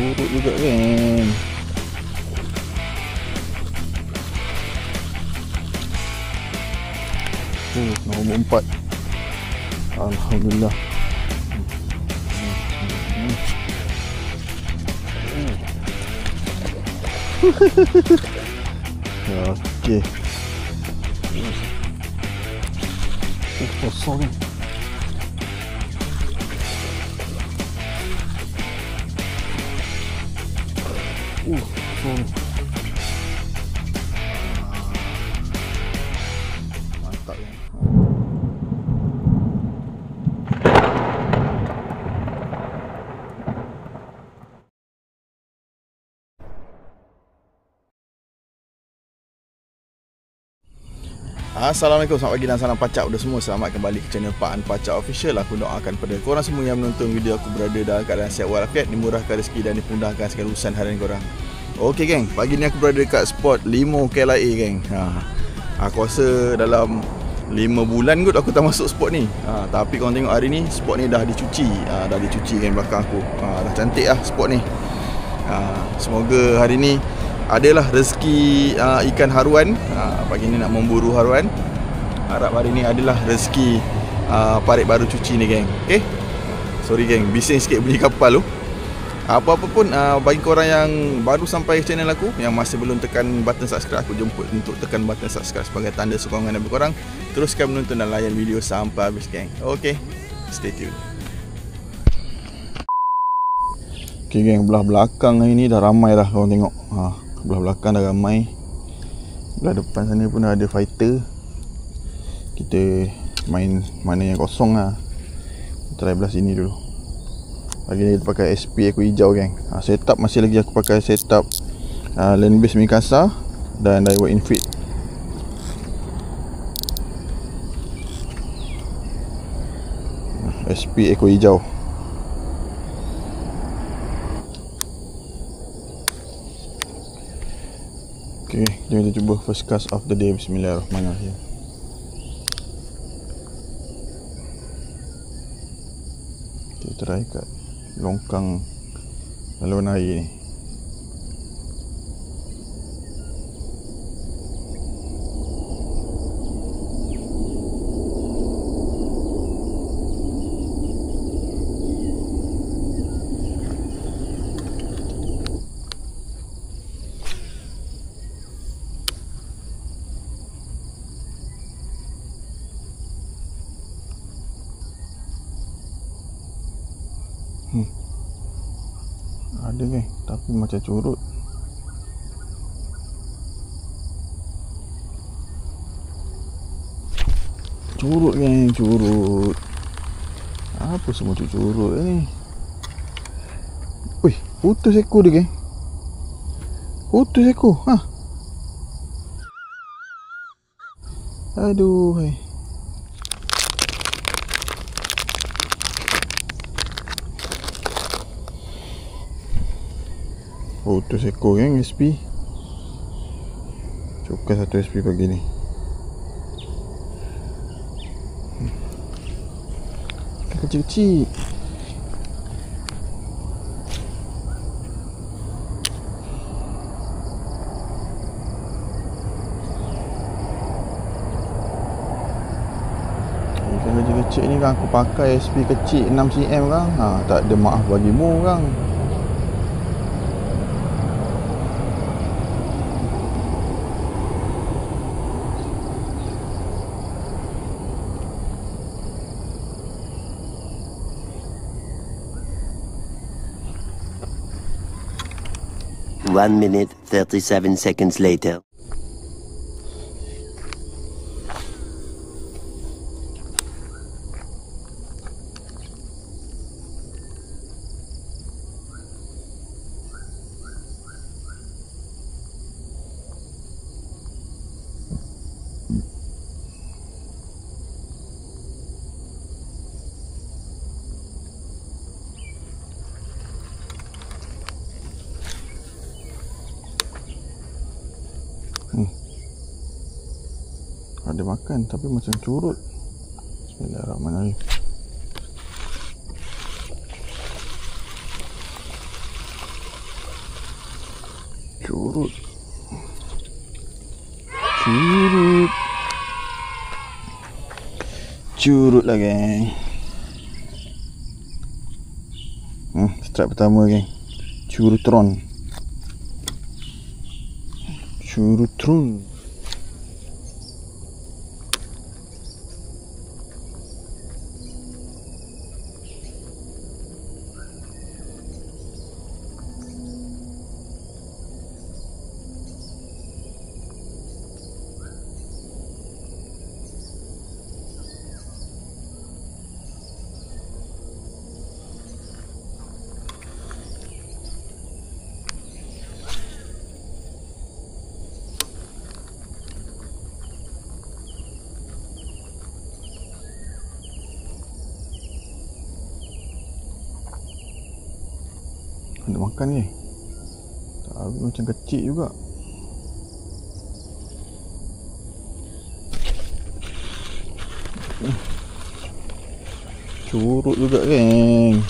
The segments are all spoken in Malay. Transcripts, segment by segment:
Curut juga kan. Nombor 4. Alhamdulillah. Okey. Kosong kan. Kosong. Mantap kan. Assalamualaikum, selamat pagi dan salam pacak udah semua. Selamat kembali ke channel Pak An Pacak Official. Aku doakan pada korang semua yang menonton video aku berada dalam keadaan sihat walafiat, dimurahkan rezeki dan dimudahkan segala urusan harian korang. Okey geng, pagi ni aku berada dekat spot Limo KLIA geng. Aku rasa dalam 5 bulan kot aku tak masuk spot ni. Tapi korang tengok hari ni spot ni dah dicuci. Dah dicuci geng belakang aku. Dah cantik lah spot ni. Semoga hari ni adalah rezeki ikan haruan. Pagi ni nak memburu haruan. Harap hari ni adalah rezeki parit baru cuci ni geng. Okay? Sorry geng, bising sikit bunyi kapal tu. Apa-apa pun bagi korang yang baru sampai channel aku, yang masih belum tekan button subscribe, aku jemput untuk tekan button subscribe sebagai tanda sokongan dari korang. Teruskan menonton dan layan video sampai habis geng. Okay, stay tune. Okay geng, belah belakang hari ni dah ramai dah korang tengok. Belah belakang dah ramai. Belah depan sana pun dah ada fighter. Kita main mana yang kosong lah. Kita try belah sini dulu. Lagi ni pakai SP aku hijau geng. Setup masih lagi aku pakai setup land base Mikasa dan Daiwa Infit. SP Eco hijau. Okay, jom kita cuba first cast of the day. Bismillahirrahmanirrahim. Kita try kat longkang laluan air ni. Ada geng, tapi macam curut. Curut geng, curut. Apa semua tu curut ni? Wih, putus ekor dia geng. Putus ekor. Aduh, hai. Putus ekor geng SP. Cukar satu SP pagi ni. Kecil-kecil. Ikan kecil-kecil ni kan aku pakai SP kecil 6cm kan. Tak ada maaf bagimu kan. One minute, 37 seconds later. Ada makan tapi macam curut. Bismillahirrahmanirrahim. Curut. Curut. Curut lah geng. Strike pertama geng. Curutron. Curutron. Nak makan ni. Tapi macam kecil juga. Curut juga geng.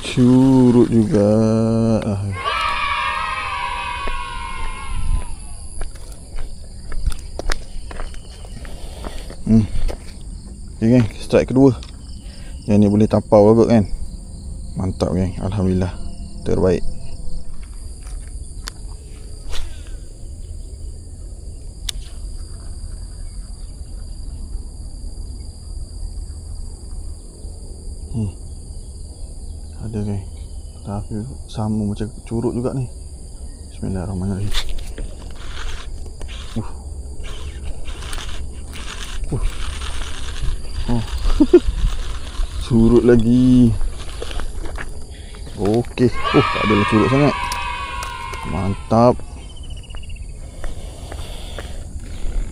Curut juga. Okay geng, strike kedua. Yang ni boleh tapau kot kan. Mantap geng, alhamdulillah. Terbaik. Ada geng. Tapi sama macam curut juga ni. Bismillahirrahmanirrahim. Curut lagi. Okey. Tak adalah curut sangat. Mantap.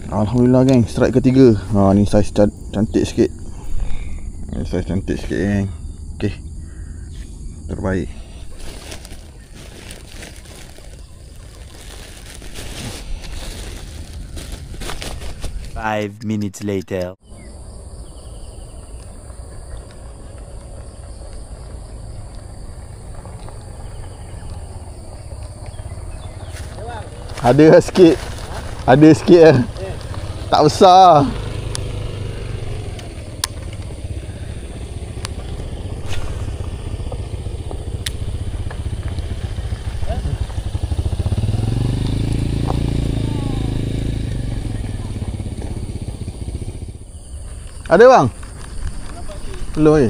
Alhamdulillah geng, strike ketiga. Ni saiz cantik sikit. Ni saiz cantik sikit geng. Okey. Terbaik. Five minutes later. Ada sikit. Ada sikit lah. Tak besar. Ada bang? Belum ni.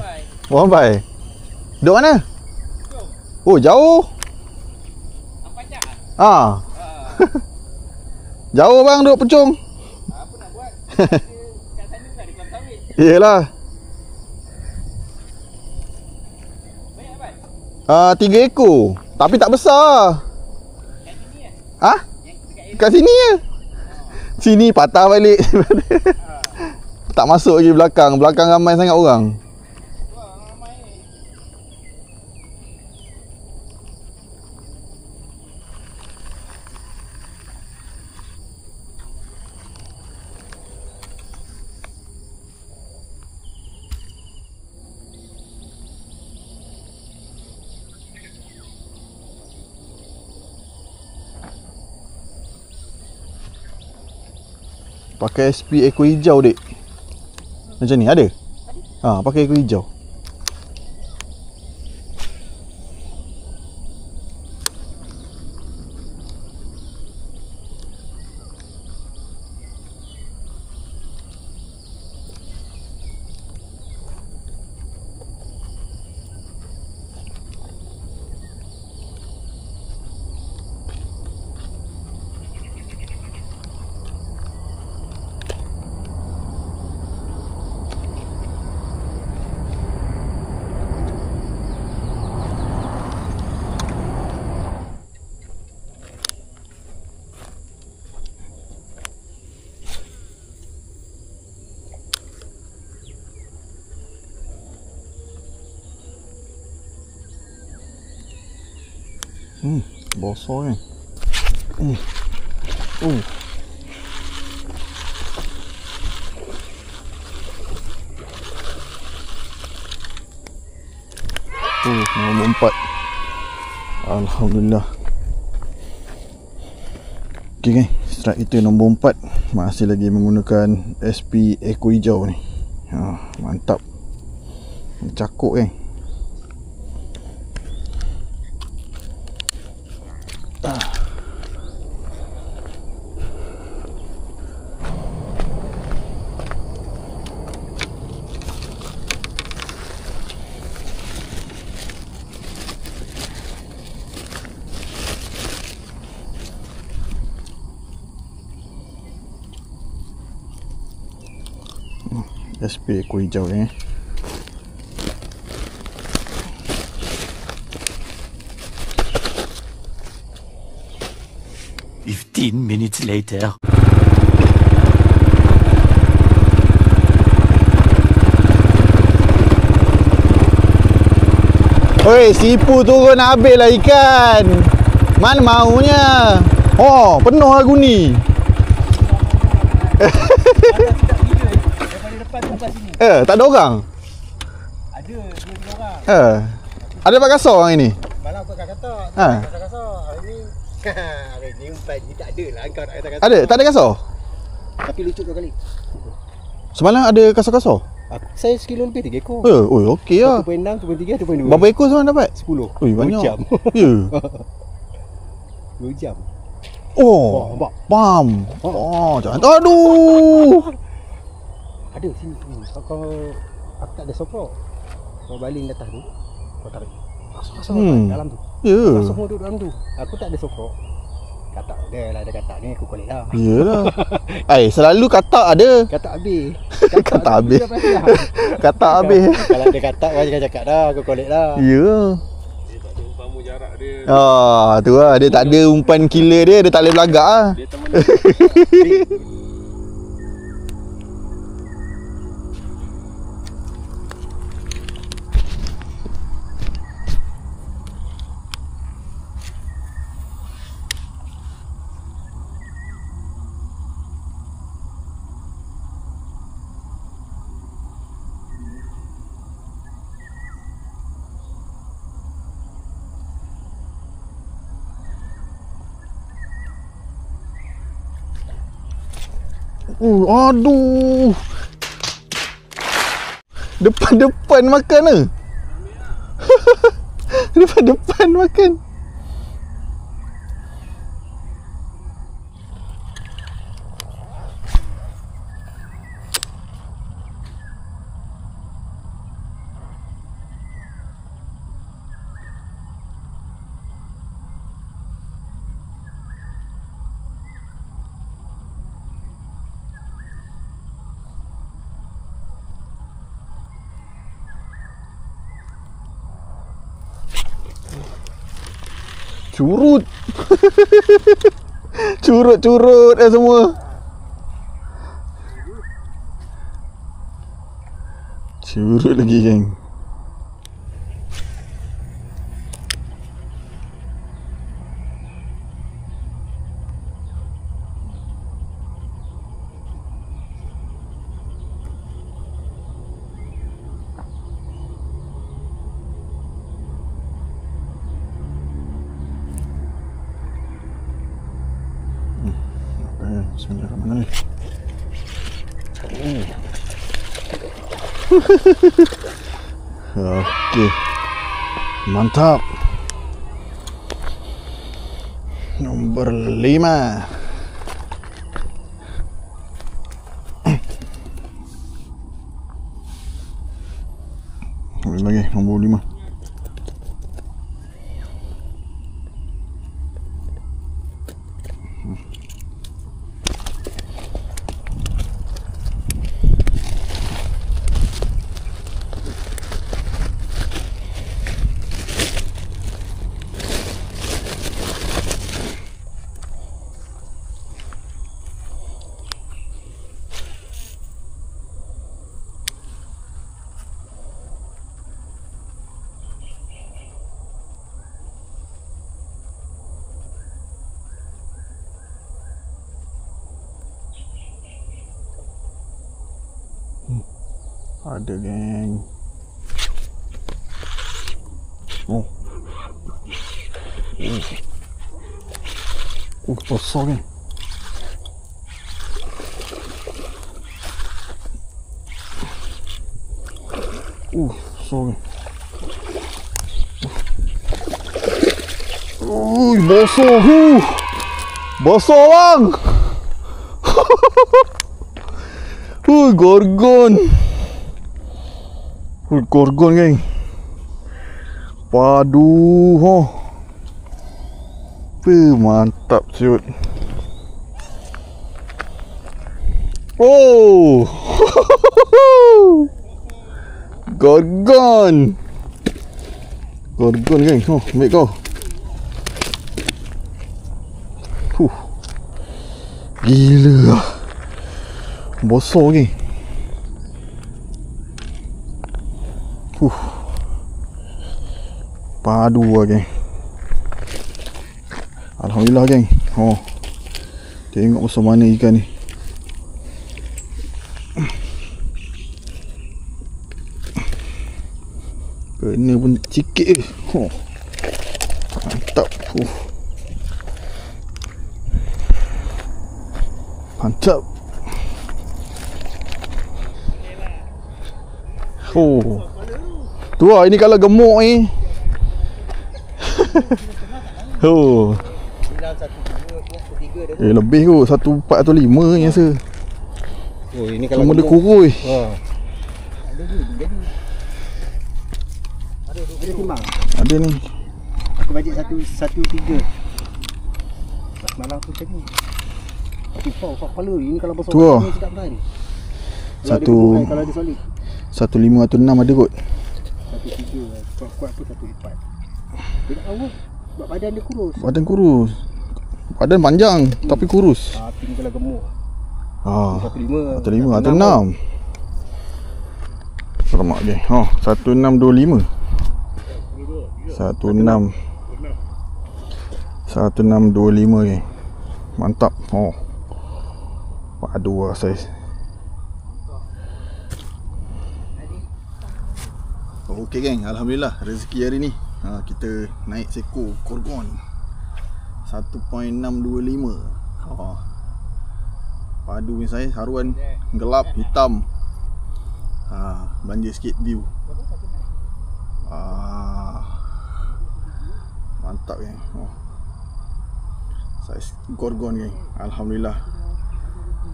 Oh, sampai. Duduk mana? Oh, jauh. Jauh bang, duduk Puchong. Apa nak buat? Kat sana tak ada kelam sawit. Yelah. Banyak apa? 3 ekor. Tapi tak besar. Kat sini kan? Ha? Kat sini je. Sini patah balik. Tak masuk lagi belakang. Belakang ramai sangat orang. Wah, ramai ni. Pakai SP ekor hijau dek. Macam ni ada? Pakai ekor hijau. Bosor kan. Nombor 4. Alhamdulillah. Okey kan, strike kita nombor 4. Masih lagi menggunakan SP Eco hijau ni. Mantap. Cakuk kan. SP Eco hijau ni. 15 minutes later. Oi, sipu turun habis lah ikan. Mana maunya. Oh, penuh lagu ni. Daripada depan sampai sini. Tak ada orang. Ada 2-3 orang. Ada Pak Kasar orang ini. Malam aku kat kata. Ha. Kata kasar. Hari ni umpan ni tak ada lah kau nak kata kasar. Ada? Tak ada kasar? Tapi lucu kau kali. Semalam ada kasar-kasar? Saya sekilo lebih 3 ekor. Oi, okey lah. 1.6, 1.3, 1.2. Berapa ekor semalam dapat? 10. Oi, banyak. 2 jam. Ya. 2 jam. Oh, nampak? pam. Oh, jangan. Aduh. Ada sini. Kau aku tak ada soprok. Kau baling atas tu. Kau tarik. Kasar dalam tu. Ya. Kau semua duduk dalam tu. Aku tak ada soprok. Katak dia lah, ada katak ni aku kolek lah. Yalah. Selalu katak ada. Katak habis. Katak habis. Katak habis. Kalau ada katak kau jangan cakap dah, aku kolek lah. Ya. Dia tak ada umpan jarak dia. Tu lah. Dia tak ada umpan killer dia. Dia tak boleh belagak lah. Dia teman dia. Aduh. Depan-depan makan ke? Depan-depan makan. Curut. Curut-curut semua. Curut lagi geng. Bismillahirrahmanirrahim. Okey. Mantap. Nombor 5. Lagi nombor 5. Ada geng. Besar geng. Sorry. Bosor. Bosor bang. Gorgon. Gorgon geng. Padu mantap siut. Oh. Gorgon. Gorgon geng. Ambil kau. Gila lah. Bosor geng. Padu lah geng. Alhamdulillah geng. Tengok besar mana ikan ni. Kena pun sikit je. Mantap. Mantap. Tu lah, ini kalau gemuk ni. Lebih kot, 1.4 atau 5 ni rasa. Ini kalau cuma dia kurus. Ada timbang. Ada ni. Aku bajet 1.3. Malam tu macam ni. Tapi kepala ini kalau besar ni sedap kan. Kalau ada solid 1.5 atau 6 ada kot. 1.3 kuat pun 1.4. Dia tak tahu sebab badan dia kurus. Badan kurus. Badan panjang tapi kurus. Tapi ni kalau gemuk 1.5 atau 6. Selamat je. 1625. 1625 je. Mantap. Padu lah saiz. Okey geng, alhamdulillah rezeki hari ni. Kita naik seko Gorgon 1.625. Padu ni saiz, haruan gelap hitam. Banjir sikit view. Mantap geng. Saiz Gorgon geng. Alhamdulillah.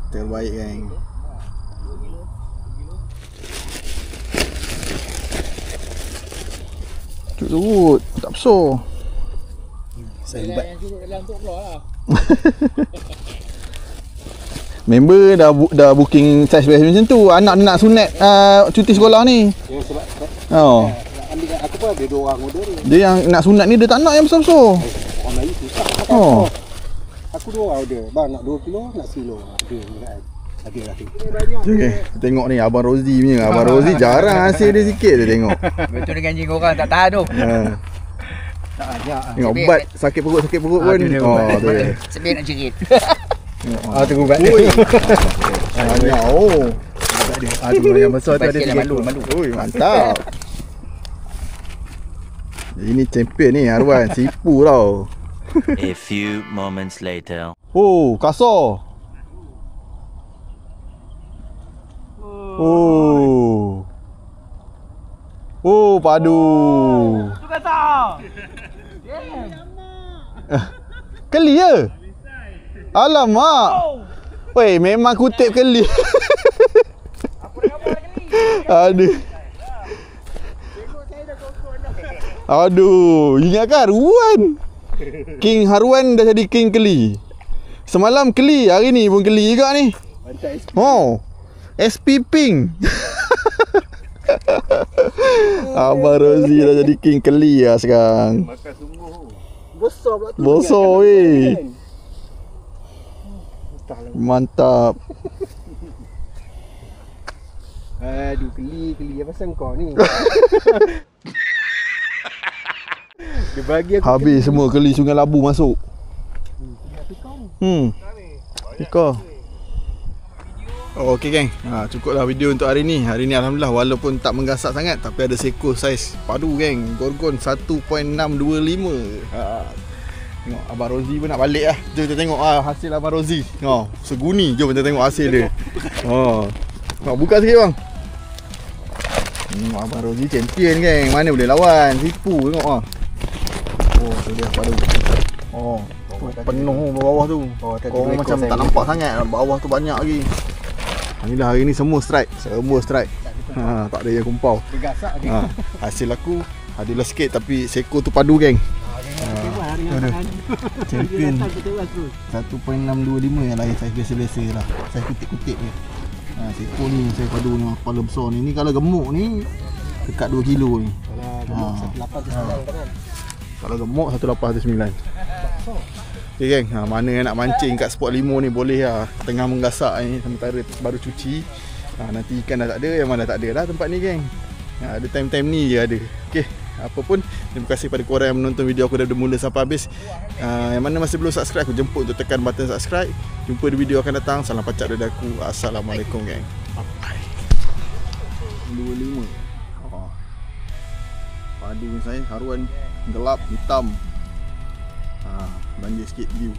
Terbaik geng. Curut, tak besar. Saya hebat. Member dah booking saiz macam tu. Anak nak sunat cuti sekolah ni. Ya sebab aku pun ada 2 orang order ni. Dia yang nak sunat ni dia tak nak yang besar-besar. Orang lain susah. Aku 2 orang order. Bang nak 2 kilo, nak sekilo. Ada lah tu. Okay, tengok ni Abang Rozi punya. Abang Rozi jarang hasil dia sikit dia tengok. Betul dengan jing orang tak tahan tu. Tak ajak. Tengok ubat sakit perut pun. Tu dia. Sebab nak jerit. Tunggu ubat dia. Banyak Tu yang besar tu ada 3 malu. Oi, mantap. Ini champion ni Arwan, sipu tau. A few moments later. Kasar. Padu. Tu kata. Keli je. Alamak. Weh, memang kutip keli. Aduh, ingatkan haruan. King haruan dah jadi king keli. Semalam keli, hari ni pun keli juga ni. SP Pink. Abang Rozi dah jadi king keli lah sekarang. Makan sungguh. Besar pula tu. Besar weh. Mantap. Aduh, keli apa pasal kau ni? Dia bagi aku habis semua keli Sungai Labu masuk. Ika. Okey geng. Cukuplah video untuk hari ni. Hari ni alhamdulillah walaupun tak menggasak sangat tapi ada seko saiz padu geng. Gorgon 1.625. Tengok Abang Rozi pun nak balik lah. Jom kita tengok hasil Abang Rozi. Seguni. Jom kita tengok hasil dia. Buka sikit bang. Abang Rozi champion geng. Mana boleh lawan. Tipu tengok ah. Oh, tu dia padu. Oh, penuh bawah tu. Kau macam tak nampak sangat. Bawah tu banyak lagi. Inilah hari ni semua strike. Semua strike. Tak ada yang kumpau. Bergasak je. Hasil aku adalah sikit tapi seko tu padu geng. Champion 1.625 yang lain saiz biasa-biasa lah. Saiz kutip-kutip je. Seko ni saiz padu ni kepala besar ni. Ni kalau gemuk ni dekat 2 kilo ni. Kalau gemuk 1.8 kan. Kalau gemuk 1.8-1.9. Okay geng, mana yang nak mancing kat spot 5 ni boleh lah. Tengah menggasak ni sementara baru cuci. Nanti ikan dah tak ada, yang mana tak ada dah tempat ni geng. Ada time-time ni je ada. Okay, apa pun terima kasih pada korang yang menonton video aku dari mula sampai habis. Yang mana masih belum subscribe, aku jemput untuk tekan button subscribe. Jumpa di video akan datang. Salam pacak dari aku. Assalamualaikum geng. Bye. 25. Padu saya haruan gelap hitam. Banjir sikit view.